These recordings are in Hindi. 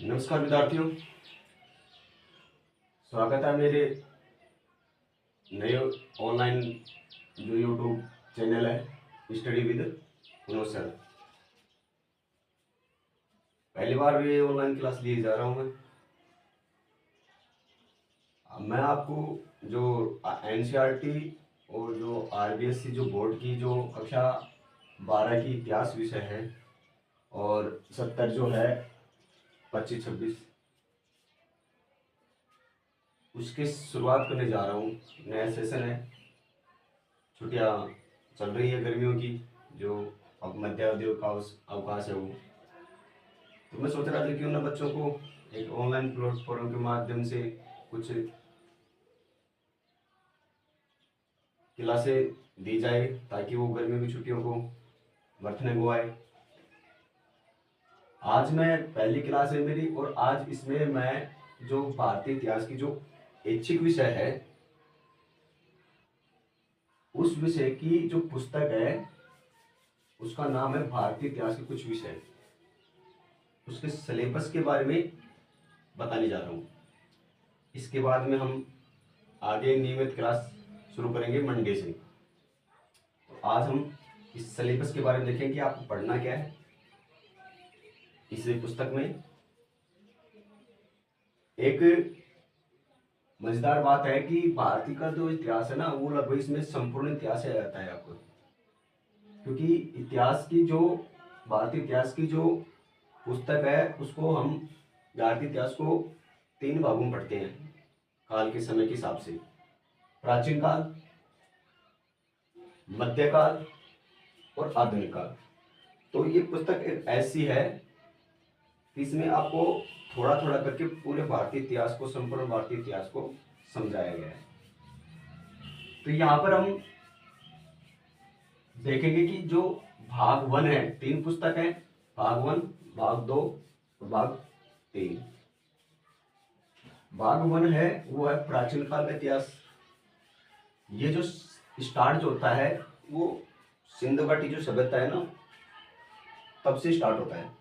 नमस्कार विद्यार्थियों, स्वागत है मेरे नए ऑनलाइन जो यूट्यूब चैनल है स्टडी विद मनोज सर। पहली बार भी ऑनलाइन क्लास लिए जा रहा हूँ मैं। मैं आपको जो एनसीईआरटी और जो आरबीएससी जो बोर्ड की जो कक्षा 12 की इतिहास विषय है और 70 जो है 25-26 उसकी शुरुआत करने जा रहा हूँ। नया सेशन है, छुट्टियाँ चल रही है गर्मियों की, जो अब मध्यावधि का अवकाश है वो। तो मैं सोच रहा था क्यों ना बच्चों को एक ऑनलाइन प्लेटफॉर्म के माध्यम से कुछ क्लासें दी जाए ताकि वो गर्मियों की छुट्टियों को व्यर्थ न गवाए। आज मैं पहली क्लास है मेरी और आज इसमें मैं जो भारतीय इतिहास की जो ऐच्छिक विषय है उस विषय की जो पुस्तक है उसका नाम है भारतीय इतिहास के कुछ विषय। उसके सिलेबस के बारे में बताने जा रहा हूँ। इसके बाद में हम आगे नियमित क्लास शुरू करेंगे मंडे से। तो आज हम इस सिलेबस के बारे में देखेंगे कि आपको पढ़ना क्या है। इस पुस्तक में एक मजेदार बात है कि भारतीय का जो इतिहास है ना वो लगभग इसमें संपूर्ण इतिहास आ जाता है आपको, क्योंकि इतिहास की जो भारतीय इतिहास की जो पुस्तक है उसको हम भारतीय इतिहास को 3 भागों में पढ़ते हैं काल के समय के हिसाब से। प्राचीन काल, मध्यकाल और आधुनिक काल। तो ये पुस्तक एक ऐसी है कि इसमें आपको थोड़ा थोड़ा करके पूरे भारतीय इतिहास को, संपूर्ण भारतीय इतिहास को समझाया गया है। तो यहाँ पर हम देखेंगे कि जो भाग 1 है, 3 पुस्तक है, भाग 1, भाग 2 और भाग 3। भाग 1 है वो है प्राचीन काल का इतिहास। ये जो स्टार्ट जो होता है वो सिंधु घाटी जो सभ्यता है ना तब से स्टार्ट होता है।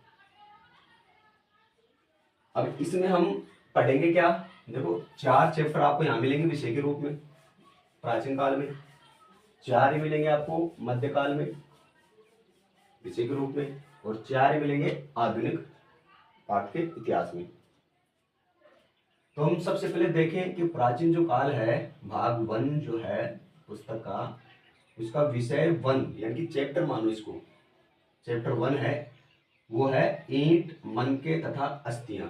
अब इसमें हम पढ़ेंगे क्या, देखो 4 चैप्टर आपको यहाँ मिलेंगे विषय के रूप में। प्राचीन काल में 4 ही मिलेंगे आपको, मध्यकाल में विषय के रूप में, और 4 ही मिलेंगे आधुनिक पाठ के इतिहास में। तो हम सबसे पहले देखें कि प्राचीन जो काल है, भाग 1 जो है पुस्तक का, उसका विषय 1 यानी कि चैप्टर मानो इसको। चैप्टर 1 है वो है ईंट, मनके तथा अस्थियां।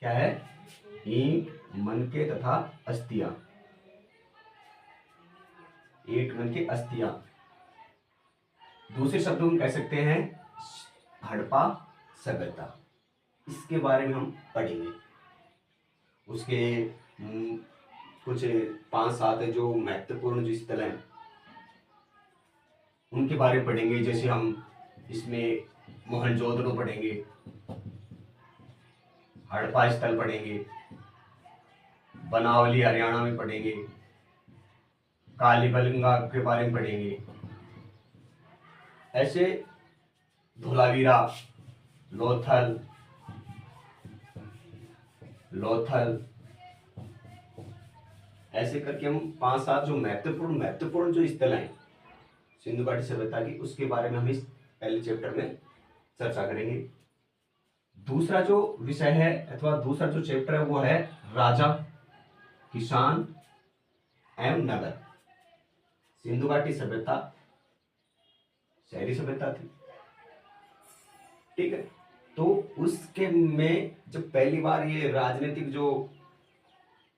क्या है? ईंट, मनके तथा अस्थियां। ईंट, मनके, अस्थियां। दूसरे शब्दों में कह सकते हैं हड़प्पा सभ्यता। इसके बारे में हम पढ़ेंगे। उसके कुछ 5-7 जो महत्वपूर्ण जो स्थल हैं उनके बारे में पढ़ेंगे। जैसे हम इसमें मोहनजोदड़ो पढ़ेंगे, हड़प्पा स्थल पढ़ेंगे, बनावली हरियाणा में पढ़ेंगे, कालीबंगा के बारे में पढ़ेंगे। ऐसे धोलावीरा, लोथल, ऐसे करके हम 5-7 जो महत्वपूर्ण जो स्थल हैं सिंधु घाटी सभ्यता की, उसके बारे में हम इस पहले चैप्टर में चर्चा करेंगे। दूसरा जो विषय है अथवा दूसरा जो चैप्टर है वो है राजा, किसान एवं नगर। सिंधु घाटी सभ्यता शहरी सभ्यता थी, ठीक है। तो उसके में जब पहली बार ये राजनीतिक जो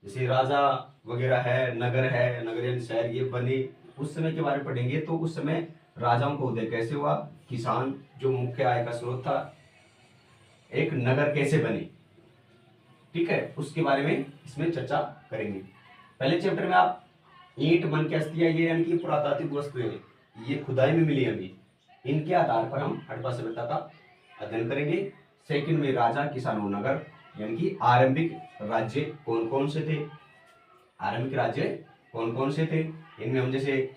जैसे राजा वगैरह है, नगर है, नगरीय शहर ये बने, उस समय के बारे में पढ़ेंगे। तो उस समय राजाओं का उदय कैसे हुआ, किसान जो मुख्य आय का स्रोत था, एक नगर कैसे बने, ठीक है, उसके बारे में इसमें चर्चा करेंगे। पहले चैप्टर में आप ईंट, मनके, अस्थियां, ये यानी कि पुरातात्विक वस्तुएं, ये खुदाई में मिली हमें, इनके आधार पर हम हड़प्पा सभ्यता का अध्ययन करेंगे। सेकंड में राजा, किसान और नगर, यानी कि आरंभिक राज्य कौन कौन से थे, आरंभिक राज्य कौन कौन से थे। इनमें हम जैसे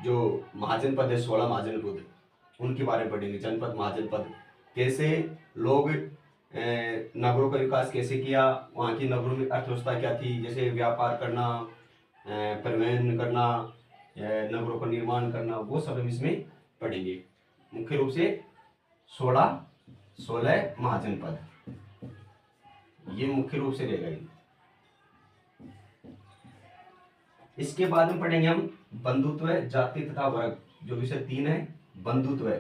जो महाजनपद है, 16 महाजनपद, उनके बारे में पढ़ेंगे। जनपद, महाजनपद, कैसे लोग नगरों का विकास कैसे किया, वहाँ की नगरों में अर्थव्यवस्था क्या थी, जैसे व्यापार करना, परिवहन करना, नगरों का निर्माण करना, वो सब हम इसमें पढ़ेंगे। मुख्य रूप से 16 महाजनपद, ये मुख्य रूप से रहेगा। इसके बाद में पढ़ेंगे हम बंधुत्व, जाति तथा वर्ग, जो विषय 3 है। बंधुत्व,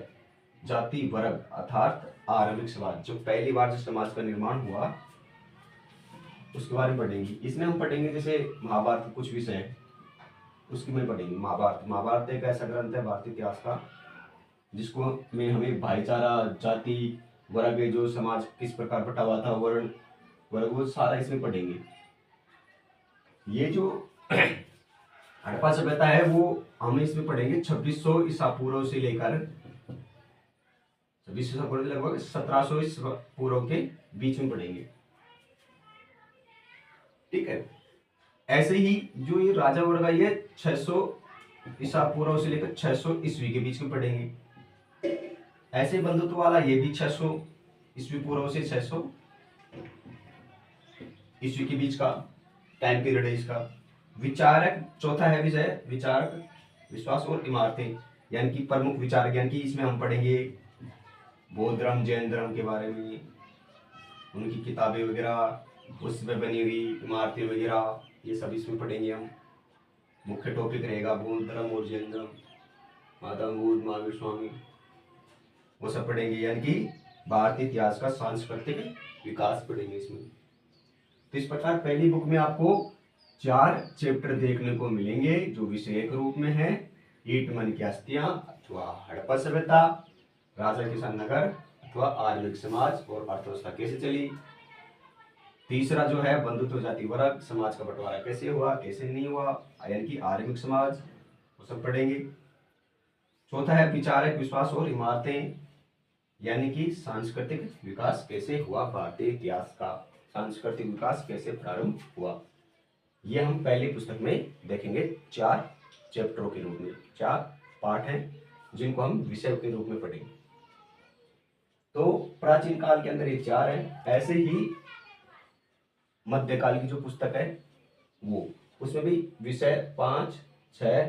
जाति, वर्ग अर्थात आरंभिक समाज, जो पहली बार जो समाज का निर्माण हुआ उसके बारे में पढ़ेंगे। इसमें हम पढ़ेंगे जैसे महाभारत के कुछ विषय हैं, उसकी में पढ़ेंगे। महाभारत एक ऐसा ग्रंथ है भारतीय इतिहास का जिसको में हमें भाईचारा, जाति, वर्ग, जो समाज किस प्रकार बटा हुआ था, वर्ण वर्ग, वो सारा इसमें पढ़ेंगे। ये जो हड़प्पा सभ्यता है वो हम इसमें पढ़ेंगे 2600 ईसा पूर्व से लेकर 2600 ईसा पूर्व लगभग 1700 ईसा पूर्व के बीच में पढ़ेंगे। ठीक है। ऐसे ही जो ये राजा वर्ग है ये 600 ईसा पूर्व से लेकर 600 ईस्वी के बीच में पढ़ेंगे। ऐसे बंधुत्व वाला ये भी 600 ईस्वी पूर्व से 600 ईस्वी के बीच का टाइम पीरियड है इसका। विचारक चौथा है विषय, विचारक, विश्वास और इमारतें, यानी कि प्रमुख विचारक, यानी कि इसमें हम पढ़ेंगे बौद्ध धर्म, जैन धर्म के बारे में, उनकी किताबें वगैरह, उसमें बनी हुई इमारतें वगैरह, ये सब इसमें पढ़ेंगे हम। मुख्य टॉपिक रहेगा बौद्ध धर्म और जैन धर्म, महात्मा बुद्ध, महावीर स्वामी, वो सब पढ़ेंगे, यानी कि भारतीय इतिहास का सांस्कृतिक विकास पढ़ेंगे इसमें। तो इस प्रकार पहली बुक में आपको 4 चैप्टर देखने को मिलेंगे जो विषय के रूप में है। ईंट मन की अस्थियां अथवा हड़प्पा सभ्यता, राजा किसान नगर अथवा आर्यिक समाज और अर्थव्यवस्था कैसे चली। तीसरा जो है बंधुत्व, जाति, वर्ग, समाज का बंटवारा कैसे हुआ, कैसे नहीं हुआ, यानी कि आर्यिक समाज, वो सब पढ़ेंगे। चौथा है विचारक, विश्वास और इमारतें, यानी कि सांस्कृतिक विकास कैसे हुआ, भारतीय इतिहास का सांस्कृतिक विकास कैसे प्रारंभ हुआ। ये हम पहली पुस्तक में देखेंगे। 4 चैप्टरों के रूप में 4 पार्ट हैं जिनको हम विषय के रूप में पढ़ेंगे। तो प्राचीन काल के अंदर ये 4 हैं। ऐसे ही मध्यकाल की जो पुस्तक है वो, उसमें भी विषय 5, 6,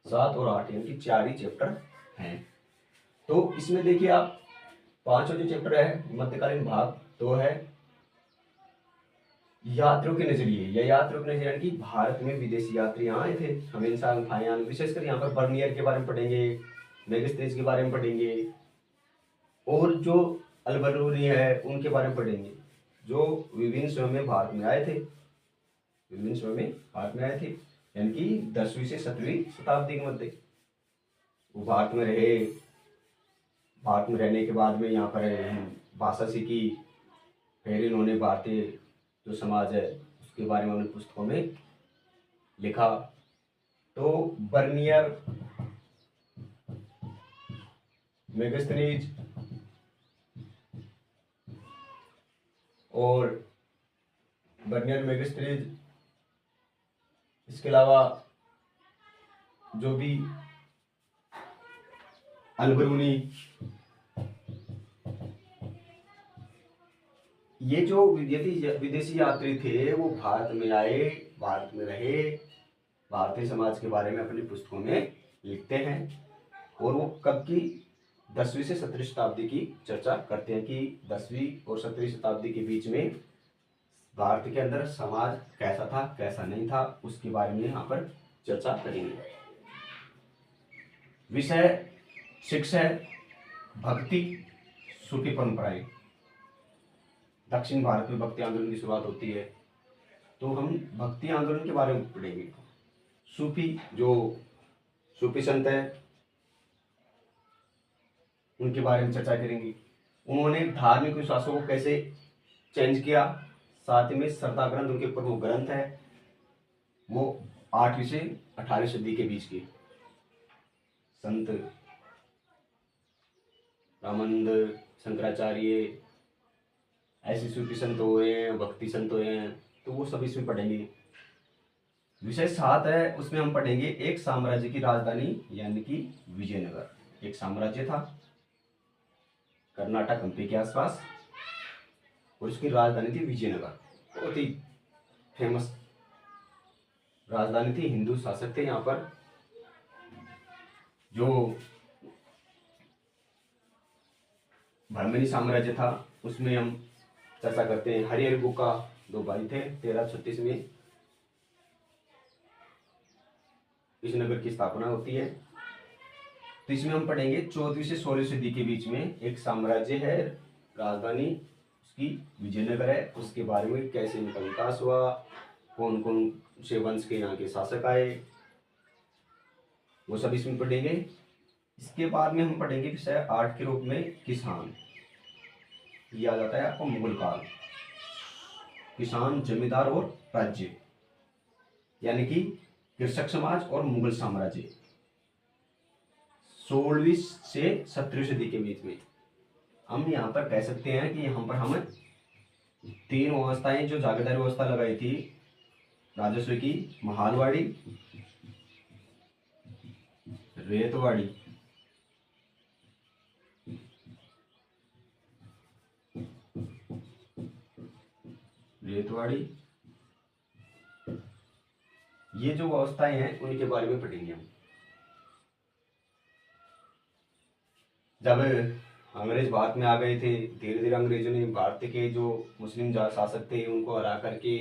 7 और 8 यानी कि 4 ही चैप्टर हैं। तो इसमें देखिए आप 5वां जो चैप्टर है मध्यकालीन भाग 2 है यात्रियों के नजरिए, या यात्रियों के नजरिए यानी कि भारत में विदेशी यात्री यहाँ आए थे, हमें इंसान खाए, विशेषकर यहाँ पर बर्नियर के बारे में पढ़ेंगे, मेगास्थनीज के बारे में पढ़ेंगे, और जो अल्बरूनी है उनके बारे में पढ़ेंगे, जो विभिन्न समय में भारत में आए थे, विभिन्न समय में भारत में आए थे, यानी कि 10वीं से 17वीं शताब्दी के मध्य वो भारत में रहे। भारत में रहने के बाद में यहाँ पर भाषा सीखी, फिर इन्होंने भारतीय जो समाज है उसके बारे में उन्होंने पुस्तकों में लिखा। तो बर्नियर, मेगास्थनीज और बर्नियर, मेगास्थनीज, इसके अलावा जो भी अल्बरूनी, ये जो विदेशी यात्री थे वो भारत में आए, भारत में रहे, भारतीय समाज के बारे में अपनी पुस्तकों में लिखते हैं। और वो कब की 10वीं से 17वीं शताब्दी की चर्चा करते हैं कि 10वीं और 17वीं शताब्दी के बीच में भारत के अंदर समाज कैसा था, कैसा नहीं था, उसके बारे में यहाँ पर चर्चा करेंगे। विषय 6 है भक्ति, सूफी परंपराएं। दक्षिण भारत में भक्ति आंदोलन की शुरुआत होती है, तो हम भक्ति आंदोलन के बारे में पढ़ेंगे। सूफी, जो सूफी संत है उनके बारे में चर्चा करेंगे। उन्होंने धार्मिक विश्वासों को कैसे चेंज किया। साथ ही में श्रद्धा ग्रंथ, उनके प्रमुख ग्रंथ है वो 8वीं से 18वीं सदी के बीच के संत रामानंद, शंकराचार्य, ऐसे सूफी संत हुए हैं, भक्ति संत हुए हैं, तो वो सब इसमें पढ़ेंगे। विषय 7 है, उसमें हम पढ़ेंगे एक साम्राज्य की राजधानी, यानी कि विजयनगर। एक साम्राज्य था कर्नाटक, हम्पी के आसपास, और उसकी राजधानी थी विजयनगर। बहुत ही फेमस राजधानी थी, हिंदू शासक थे यहाँ पर। जो बहमनी साम्राज्य था उसमें हम चर्चा करते हैं। हरिहर का 2 भाई थे। 1336 में इस नगर की स्थापना होती है। तो इसमें हम पढ़ेंगे 14वीं से 16वीं सदी के बीच में एक साम्राज्य है, राजधानी उसकी विजयनगर है। उसके बारे में कैसे इनका विकास हुआ, कौन कौन से वंश के यहाँ के शासक आए, वो सब इसमें पढ़ेंगे। इसके बाद में हम पढ़ेंगे विषय 8 के रूप में किसान। ये आ जाता है आपको मुगल काल। किसान, जमींदार और राज्य, यानी कि कृषक समाज और मुगल साम्राज्य। 16वीं से 17वीं सदी के बीच में हम यहाँ पर कह सकते हैं कि यहाँ पर हम 3 व्यवस्थाएं जो जागीरदारी व्यवस्था लगाई थी राजस्व की, महालवाड़ी, रेतवाड़ी ये जो व्यवस्थाएं हैं उनके बारे में पढ़ेंगे हम। जब अंग्रेज भारत में आ गए थे, धीरे धीरे अंग्रेजों ने भारत के जो मुस्लिम शासक थे उनको हरा करके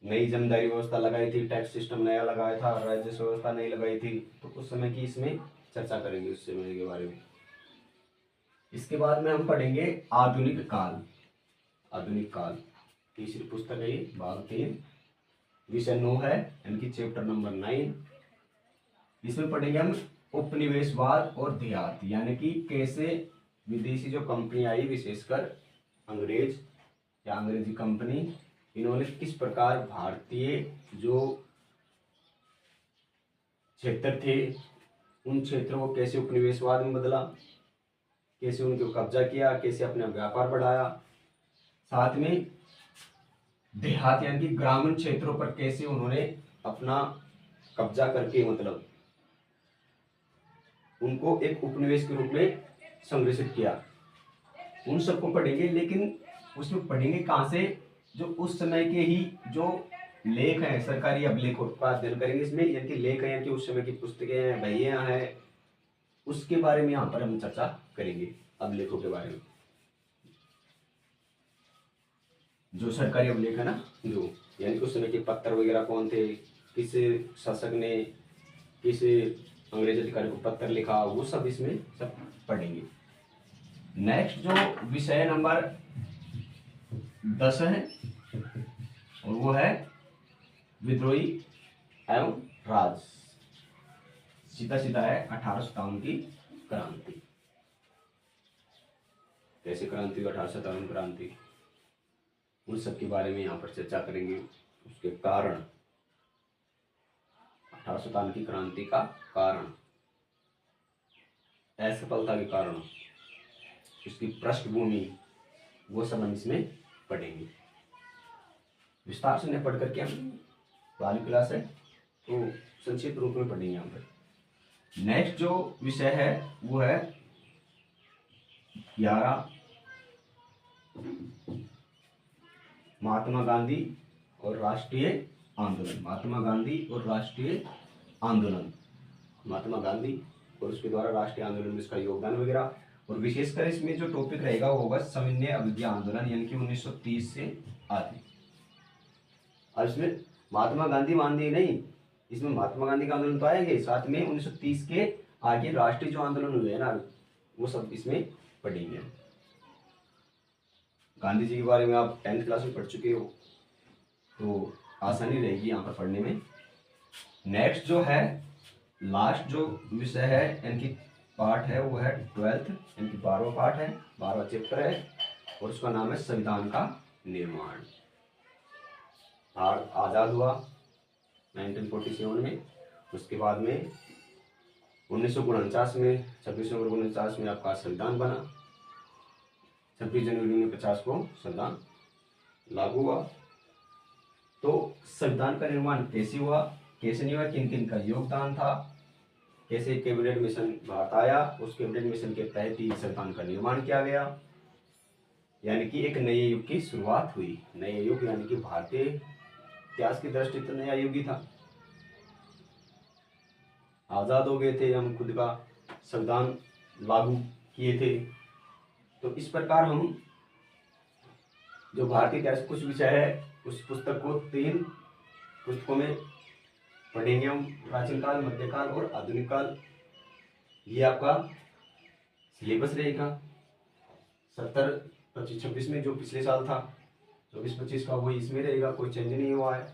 नई जमींदारी व्यवस्था लगाई थी, टैक्स सिस्टम नया लगाया था, राजस्व व्यवस्था नई लगाई थी। तो उस समय की इसमें चर्चा करेंगे, उस समय के बारे में। इसके बाद में हम पढ़ेंगे आधुनिक काल। आधुनिक काल तीसरी पुस्तक है ये, भाग 3, विषय 9 है, यानी चैप्टर नंबर 9। इसमें पढ़ेंगे हम उपनिवेशवाद और देहात, यानी कि कैसे विदेशी जो कंपनी आई, विशेषकर अंग्रेज या अंग्रेजी कंपनी, इन्होंने किस प्रकार भारतीय जो क्षेत्र थे उन क्षेत्रों को कैसे उपनिवेशवाद में बदला, कैसे उनको कब्जा किया, कैसे अपना व्यापार बढ़ाया। साथ में देहात यानी कि ग्रामीण क्षेत्रों पर कैसे उन्होंने अपना कब्जा करके मतलब उनको एक उपनिवेश के रूप में संग्रहित किया। उन सबको पढ़ेंगे, लेकिन उसमें पढ़ेंगे कहाँ से, जो उस समय के ही जो लेख हैं, सरकारी अभिलेखों का अध्ययन करेंगे इसमें, यानी कि लेख हैं, यानी कि उस समय की पुस्तकें हैं, बहियां हैं, उसके बारे में यहाँ पर हम चर्चा करेंगे, अभिलेखों के बारे में। जो सरकारी अभिलेख है ना, जो यानी कि उस समय के पत्र वगैरह कौन थे, किस शासक ने किस अंग्रेज अधिकारी को पत्र लिखा, वो सब इसमें सब पढ़ेंगे। नेक्स्ट जो विषय नंबर 10 है और वो है विद्रोही एवं राज। सीधा सीधा है 1857 की क्रांति। कैसे क्रांति हुई, 1857 क्रांति, उन सब के बारे में यहाँ पर चर्चा करेंगे। उसके कारण, 1857 की क्रांति का कारण, असफलता के कारण, उसकी पृष्ठभूमि, वो सब हम इसमें पढ़ेंगे। विस्तार से नहीं पढ़ करके हम वाली क्लास है तो संक्षिप्त रूप में पढ़ेंगे यहाँ पर। नेक्स्ट जो विषय है वो है 11 महात्मा गांधी और राष्ट्रीय आंदोलन। महात्मा गांधी और राष्ट्रीय आंदोलन, महात्मा गांधी और उसके द्वारा राष्ट्रीय आंदोलन में इसका योगदान वगैरह। और विशेषकर इसमें जो टॉपिक रहेगा वो होगा सविनय अवज्ञा आंदोलन, यानी कि 1930 से आगे। और इसमें महात्मा गांधी नहीं, इसमें महात्मा गांधी का आंदोलन तो आएंगे, साथ में 1930 के आगे राष्ट्रीय जो आंदोलन हुए हैं ना, वो सब इसमें पढ़ेंगे। गांधी जी के बारे में आप 10th क्लास में पढ़ चुके हो तो आसानी रहेगी यहाँ पर पढ़ने में। नेक्स्ट जो है लास्ट जो विषय है, यानी कि पार्ट है, वो है 12th, यानी कि 12वां पार्ट है, 12वां चैप्टर है, और उसका नाम है संविधान का निर्माण। भारत आज़ाद हुआ 1947 में। उसके बाद में 1949 में, 26 नवंबर 1949 में आपका संविधान बना। 26 जनवरी 1950 को संविधान लागू हुआ। तो संविधान का निर्माण कैसे हुआ, कैसे नहीं हुआ, किन किन का योगदान था, कैसे कैबिनेट मिशन भारत आया, उस कैबिनेट मिशन के तहत ही संविधान का निर्माण किया गया। यानी कि एक नए युग की शुरुआत हुई। नए युग यानी कि भारतीय इतिहास की दृष्टि तो नया युग ही था। आज़ाद हो गए थे, हम खुद का संविधान लागू किए थे। तो इस प्रकार हम जो भारतीय इतिहास कुछ विषय है उस पुस्तक को 3 पुस्तकों में पढ़ेंगे हम। प्राचीन काल, मध्यकाल और आधुनिक काल। ये आपका सिलेबस रहेगा। 70, 25, 26 में जो पिछले साल था 24-25 का, वो इसमें रहेगा, कोई चेंज नहीं हुआ है।